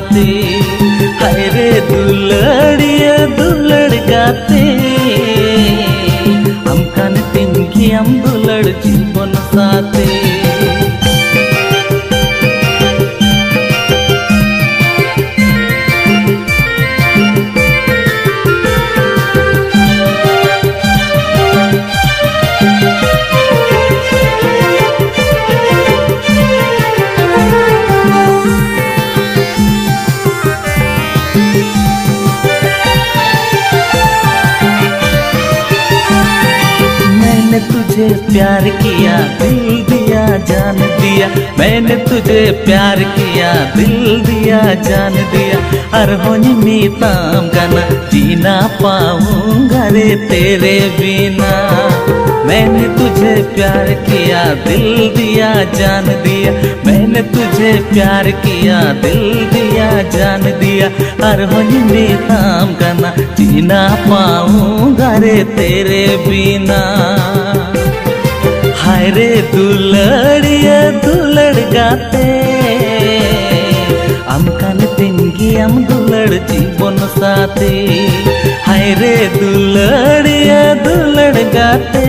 साथी। हाय रे दुलड़िया दुलड़ गाते हम कान तिनकी हम दुलड़ जीवन साथी। मैंने तुझे प्यार किया दिल दिया जान दिया, मैंने तुझे प्यार किया दिल दिया जान दिया। अरहोनी मीताम गाना जीना पाऊंगा रे तेरे बिना। मैंने तुझे प्यार किया दिल दिया जान दिया, मैंने तुझे प्यार किया दिल दिया जान दिया। अरहोनी मीताम गाना जीना पाऊंगा रे तेरे बिना। हाय रे दुलड़िया दुलड़ गाते हम कान तिनकी हम दुलड़ जीवन साथी। हाय रे दुलड़िया दुलड़ गाते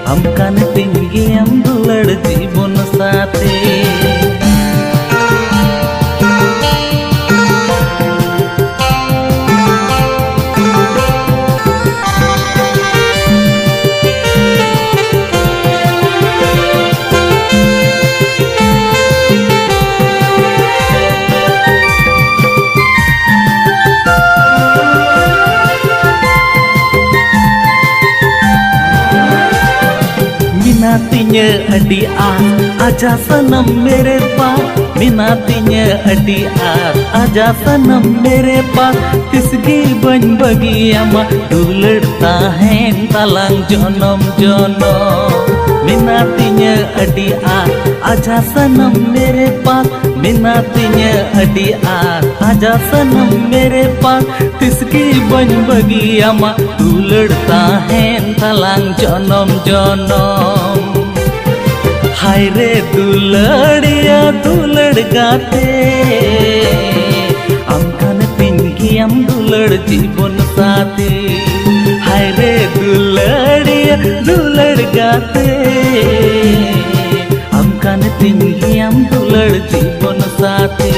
हम कान तिनकी हम दुलड़ जीवन साथी। मिनातिnya adi aja sanam मेरे पास, मिनातिnya adi aja sanam मेरे पास। तिसगी बन बगिया मा दुलड़ता है तलांग जनम जनम। मिनातिnya adi aja sanam मेरे पास, मिनातिnya adi aja sanam मेरे पास। तिसगी बन बगिया मा दुलड़ता है तलांग जनम जनम। हाय रे दुलड़िया दुलड़ गाते हम कान तिनकी हम दुलड़ जीवन साथी। हाय रे दुलड़िया दुलड़ गाते हम कान तिनकी हम दुलड़ जीवन साथी।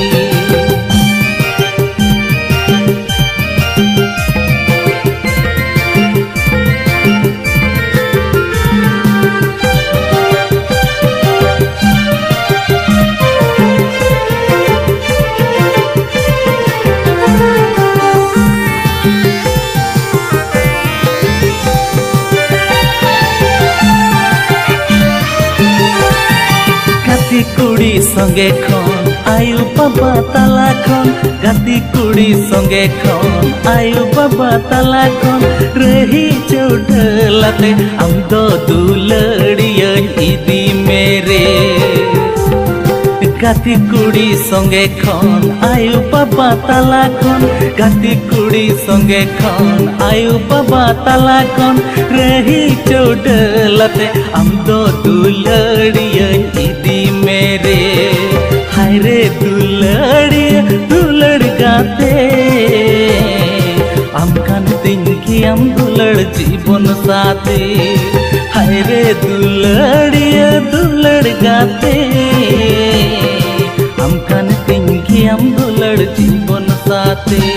गाती कुड़ी संगे खन आयु बाबा ताला खन, गाती कुड़ी संगे खन आयु बाबा ताला खन। रही चौढलाते हम दो दुलड़िया इदी मेरे। गाती कुड़ी संगे खन आयु बाबा ताला खन, गाती कुड़ी संगे खन आयु बाबा ताला खन। रही चौढलाते हम दो दुलड़िया इदी मेरे। हाय रे दुलड़िया दुलड़ गाते हम कान तिनकी हम दुलड़ जीवन साथी। हाय रे दुलड़िया दुलड़ गाते हम कान तिनकी हम दुलड़ जीवन साथी।